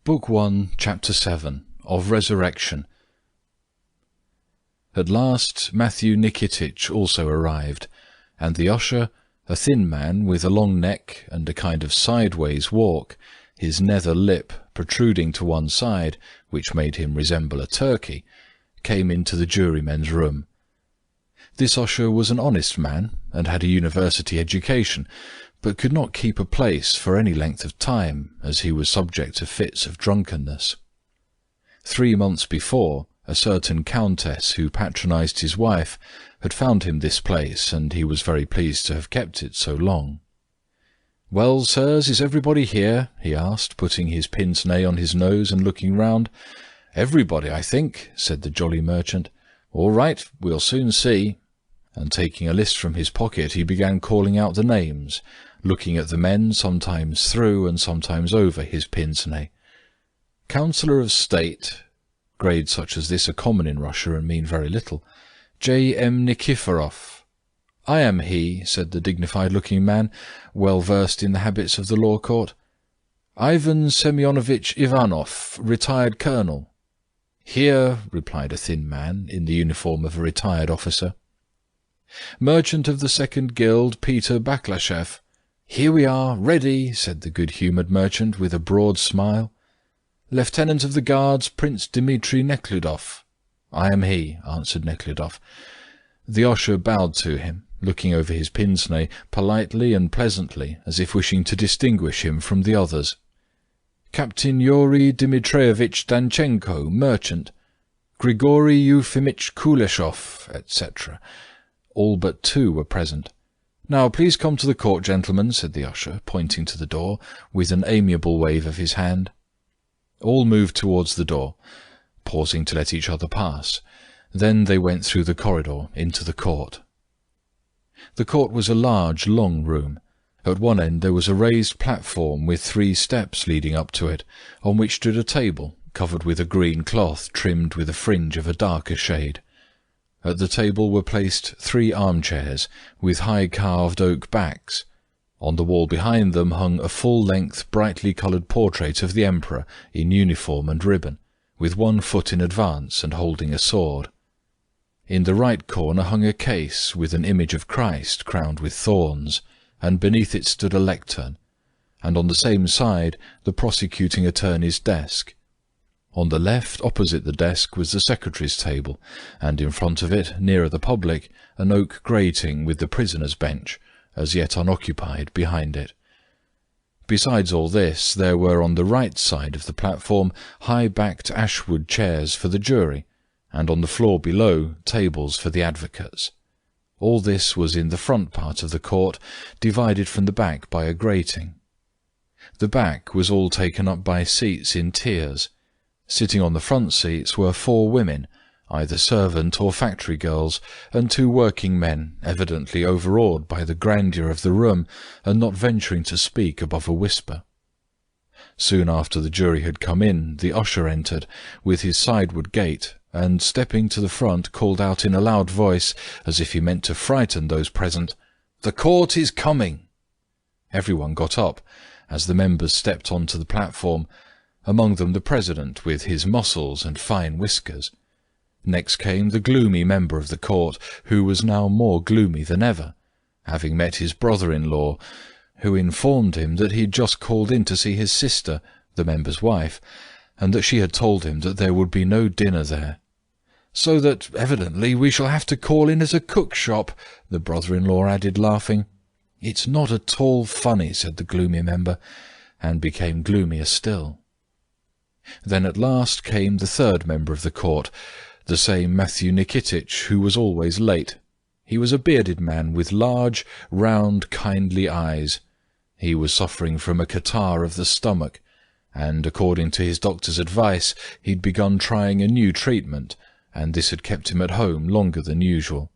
Book 1, Chapter 7, of Resurrection. At last Matthew Nikitich also arrived, and the usher, a thin man with a long neck and a kind of sideways walk, his nether lip protruding to one side, which made him resemble a turkey, came into the jurymen's room. This usher was an honest man, and had a university education, but could not keep a place for any length of time, as he was subject to fits of drunkenness. 3 months before, a certain countess who patronized his wife had found him this place, and he was very pleased to have kept it so long. "Well, sirs, is everybody here?" he asked, putting his pince-nez on his nose and looking round. "Everybody, I think," said the jolly merchant. "All right, we'll soon see." And taking a list from his pocket, he began calling out the names, looking at the men sometimes through and sometimes over his pince-nez. Councillor of State, grades such as this are common in Russia and mean very little. J. M. Nikiforov. "I am he," said the dignified-looking man, well versed in the habits of the law court. "Ivan Semyonovich Ivanov, retired colonel." "Here," replied a thin man in the uniform of a retired officer. "Merchant of the Second Guild, Peter Baklashev." "Here we are, ready," said the good-humoured merchant with a broad smile. "Lieutenant of the Guards, Prince Dmitri Nekhludoff." "I am he," answered Nekhludoff. The usher bowed to him, looking over his pince-nez politely and pleasantly, as if wishing to distinguish him from the others. "Captain Yuri Dmitrievich Danchenko, merchant. Grigory Eufimich Kuleshov," etc. All but 2 were present. "Now, please come to the court, gentlemen," said the usher, pointing to the door, with an amiable wave of his hand. All moved towards the door, pausing to let each other pass. Then they went through the corridor into the court. The court was a large, long room. At one end there was a raised platform with 3 steps leading up to it, on which stood a table covered with a green cloth trimmed with a fringe of a darker shade. At the table were placed 3 armchairs with high carved oak backs. On the wall behind them hung a full-length, brightly-coloured portrait of the emperor in uniform and ribbon, with 1 foot in advance and holding a sword. In the right corner hung a case with an image of Christ crowned with thorns, and beneath it stood a lectern, and on the same side the prosecuting attorney's desk. On the left, opposite the desk, was the secretary's table, and in front of it, nearer the public, an oak grating with the prisoner's bench, as yet unoccupied, behind it. Besides all this, there were on the right side of the platform high-backed ashwood chairs for the jury, and on the floor below tables for the advocates. All this was in the front part of the court, divided from the back by a grating. The back was all taken up by seats in tiers. Sitting on the front seats were 4 women, either servant or factory girls, and 2 working men, evidently overawed by the grandeur of the room, and not venturing to speak above a whisper. Soon after the jury had come in, the usher entered, with his sideward gait, and stepping to the front called out in a loud voice, as if he meant to frighten those present, "The court is coming!" Everyone got up, as the members stepped on to the platform, among them the president with his muscles and fine whiskers. Next came the gloomy member of the court, who was now more gloomy than ever, having met his brother-in-law, who informed him that he had just called in to see his sister, the member's wife, and that she had told him that there would be no dinner there. "So that, evidently, we shall have to call in as a cook-shop," the brother-in-law added, laughing. "It's not at all funny," said the gloomy member, and became gloomier still. Then at last came the 3rd member of the court, the same Matthew Nikitich, who was always late. He was a bearded man with large, round, kindly eyes. He was suffering from a catarrh of the stomach, and, according to his doctor's advice, he'd begun trying a new treatment, and this had kept him at home longer than usual.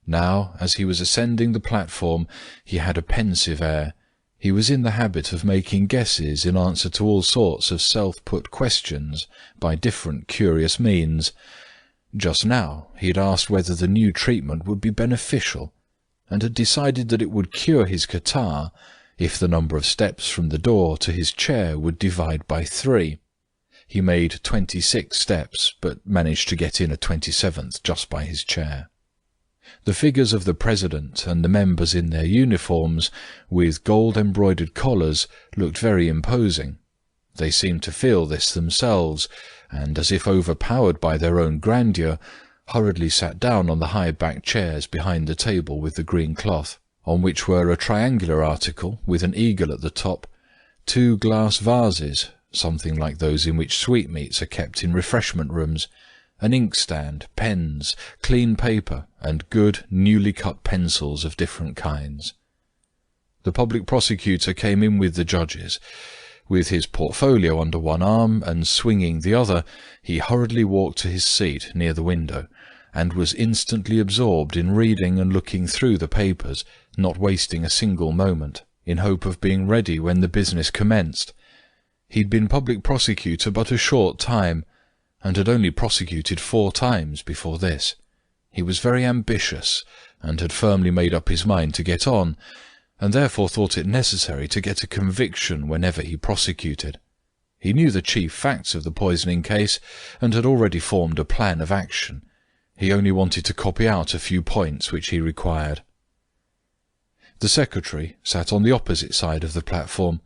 Now, as he was ascending the platform, he had a pensive air. He was in the habit of making guesses in answer to all sorts of self-put questions by different curious means. Just now he had asked whether the new treatment would be beneficial, and had decided that it would cure his catarrh if the number of steps from the door to his chair would divide by 3. He made 26 steps, but managed to get in a 27th just by his chair. The figures of the president and the members in their uniforms, with gold-embroidered collars, looked very imposing. They seemed to feel this themselves, and, as if overpowered by their own grandeur, hurriedly sat down on the high-backed chairs behind the table with the green cloth, on which were a triangular article with an eagle at the top, 2 glass vases, something like those in which sweetmeats are kept in refreshment rooms, an inkstand, pens, clean paper, and good, newly cut pencils of different kinds. The public prosecutor came in with the judges. With his portfolio under one arm and swinging the other, he hurriedly walked to his seat near the window, and was instantly absorbed in reading and looking through the papers, not wasting a single moment, in hope of being ready when the business commenced. He'd been public prosecutor but a short time, and had only prosecuted 4 times before this. He was very ambitious, and had firmly made up his mind to get on, and therefore thought it necessary to get a conviction whenever he prosecuted. He knew the chief facts of the poisoning case, and had already formed a plan of action. He only wanted to copy out a few points which he required. The secretary sat on the opposite side of the platform,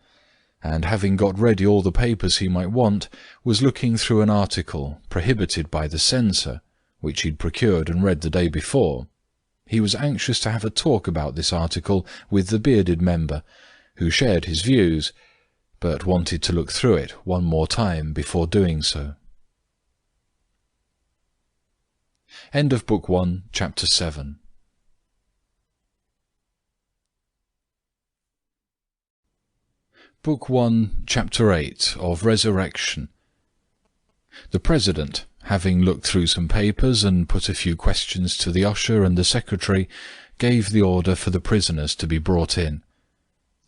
and having got ready all the papers he might want, was looking through an article prohibited by the censor, which he'd procured and read the day before. He was anxious to have a talk about this article with the bearded member, who shared his views, but wanted to look through it one more time before doing so. End of Book 1, Chapter 7. Book 1, Chapter 8 of Resurrection. The President, having looked through some papers and put a few questions to the usher and the secretary, gave the order for the prisoners to be brought in.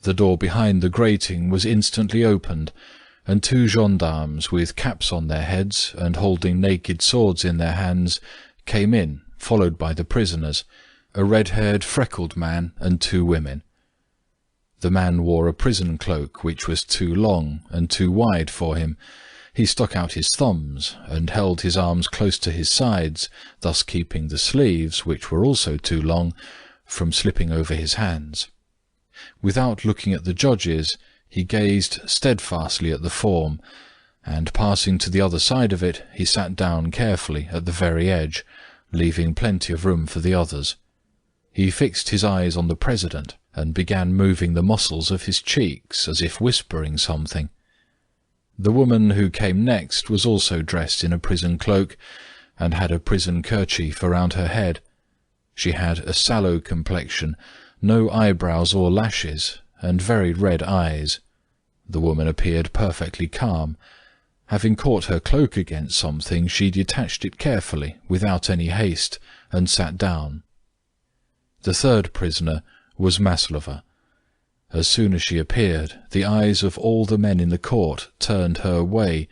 The door behind the grating was instantly opened, and 2 gendarmes with caps on their heads and holding naked swords in their hands came in, followed by the prisoners, a red-haired, freckled man and 2 women. The man wore a prison cloak which was too long and too wide for him. He stuck out his thumbs and held his arms close to his sides, thus keeping the sleeves, which were also too long, from slipping over his hands. Without looking at the judges, he gazed steadfastly at the form, and passing to the other side of it, he sat down carefully at the very edge, leaving plenty of room for the others. He fixed his eyes on the President, and began moving the muscles of his cheeks, as if whispering something. The woman who came next was also dressed in a prison cloak, and had a prison kerchief around her head. She had a sallow complexion, no eyebrows or lashes, and very red eyes. The woman appeared perfectly calm. Having caught her cloak against something, she detached it carefully, without any haste, and sat down. The 3rd prisoner was Maslova. As soon as she appeared, the eyes of all the men in the court turned her way,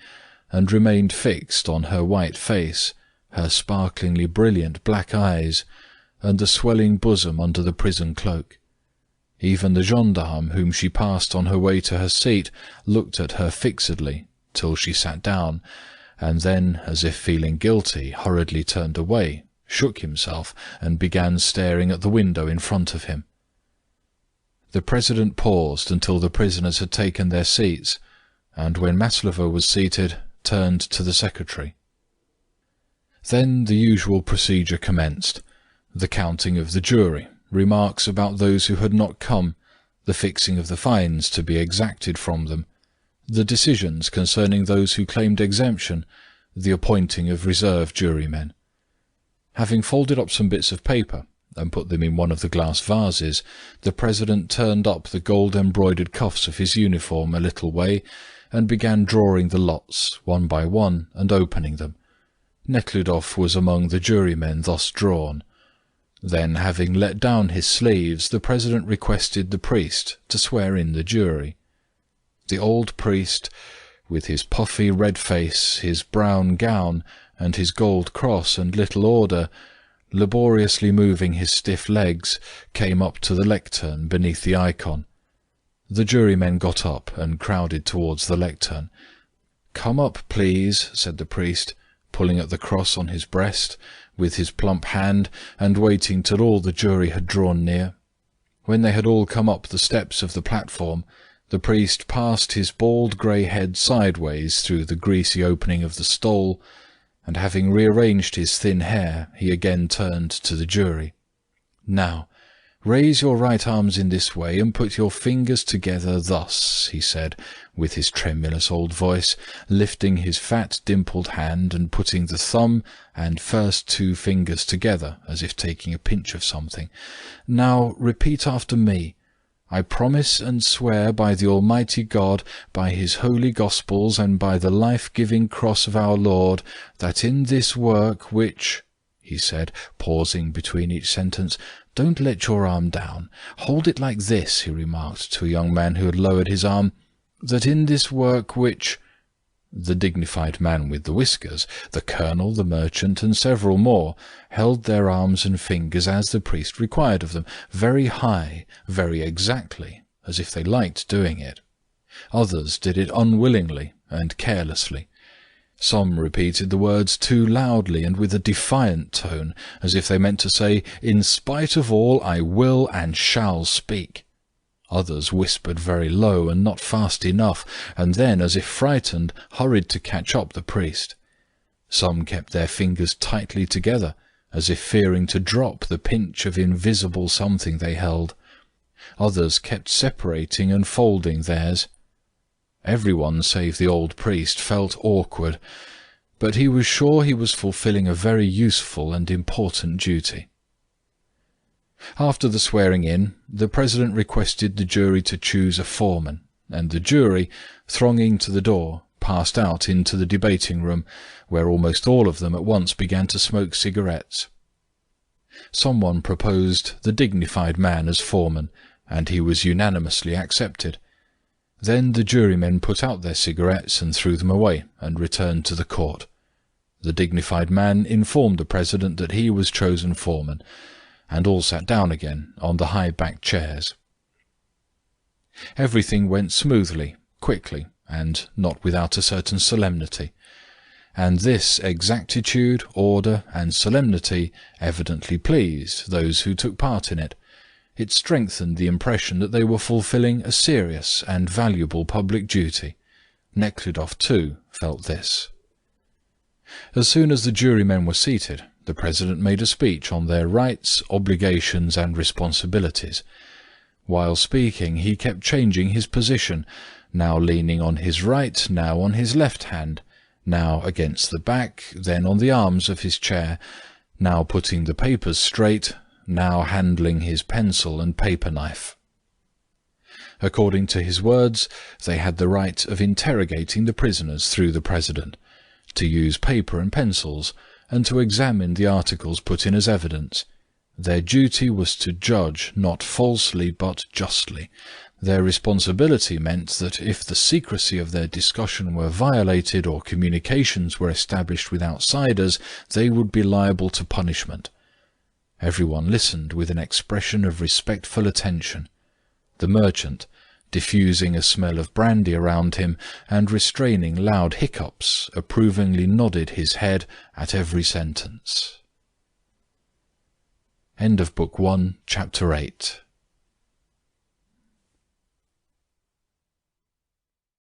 and remained fixed on her white face, her sparklingly brilliant black eyes, and the swelling bosom under the prison cloak. Even the gendarme whom she passed on her way to her seat looked at her fixedly till she sat down, and then, as if feeling guilty, hurriedly turned away, shook himself, and began staring at the window in front of him. The President paused until the prisoners had taken their seats, and when Maslova was seated, turned to the secretary. Then the usual procedure commenced: the counting of the jury, remarks about those who had not come, the fixing of the fines to be exacted from them, the decisions concerning those who claimed exemption, the appointing of reserve jurymen. Having folded up some bits of paper, and put them in one of the glass vases, the President turned up the gold-embroidered cuffs of his uniform a little way, and began drawing the lots, one by one, and opening them. Nekhludoff was among the jurymen thus drawn. Then, having let down his sleeves, the President requested the priest to swear in the jury. The old priest, with his puffy red face, his brown gown, and his gold cross and little order, laboriously moving his stiff legs, came up to the lectern beneath the icon. The jurymen got up and crowded towards the lectern. "Come up, please," said the priest, pulling at the cross on his breast with his plump hand, and waiting till all the jury had drawn near. When they had all come up the steps of the platform, the priest passed his bald grey head sideways through the greasy opening of the stole, and having rearranged his thin hair, he again turned to the jury. "Now, raise your right arms in this way, and put your fingers together thus," he said, with his tremulous old voice, lifting his fat dimpled hand and putting the thumb and first 2 fingers together, as if taking a pinch of something. "Now, repeat after me. I promise and swear by the Almighty God, by his holy Gospels, and by the life-giving cross of our Lord, that in this work which," he said, pausing between each sentence, "don't let your arm down. Hold it like this," he remarked to a young man who had lowered his arm, "that in this work which—" The dignified man with the whiskers, the colonel, the merchant, and several more, held their arms and fingers as the priest required of them, very high, very exactly, as if they liked doing it. Others did it unwillingly and carelessly. Some repeated the words too loudly and with a defiant tone, as if they meant to say, "In spite of all, I will and shall speak." Others whispered very low and not fast enough, and then, as if frightened, hurried to catch up the priest. Some kept their fingers tightly together, as if fearing to drop the pinch of invisible something they held. Others kept separating and folding theirs. Everyone save the old priest felt awkward, but he was sure he was fulfilling a very useful and important duty. After the swearing-in, the president requested the jury to choose a foreman, and the jury, thronging to the door, passed out into the debating-room, where almost all of them at once began to smoke cigarettes. Someone proposed the dignified man as foreman, and he was unanimously accepted. Then the jurymen put out their cigarettes and threw them away, and returned to the court. The dignified man informed the president that he was chosen foreman, and all sat down again on the high-backed chairs. Everything went smoothly, quickly, and not without a certain solemnity, and this exactitude, order, and solemnity evidently pleased those who took part in it. It strengthened the impression that they were fulfilling a serious and valuable public duty. Nekhludoff, too, felt this. As soon as the jurymen were seated, the president made a speech on their rights, obligations, and responsibilities. While speaking, he kept changing his position, now leaning on his right, now on his left hand, now against the back, then on the arms of his chair, now putting the papers straight, now handling his pencil and paper knife. According to his words, they had the right of interrogating the prisoners through the president, to use paper and pencils, and to examine the articles put in as evidence. Their duty was to judge not falsely but justly. Their responsibility meant that if the secrecy of their discussion were violated or communications were established with outsiders, they would be liable to punishment. Everyone listened with an expression of respectful attention. The merchant, diffusing a smell of brandy around him and restraining loud hiccups, approvingly nodded his head at every sentence. End of Book 1, Chapter 8.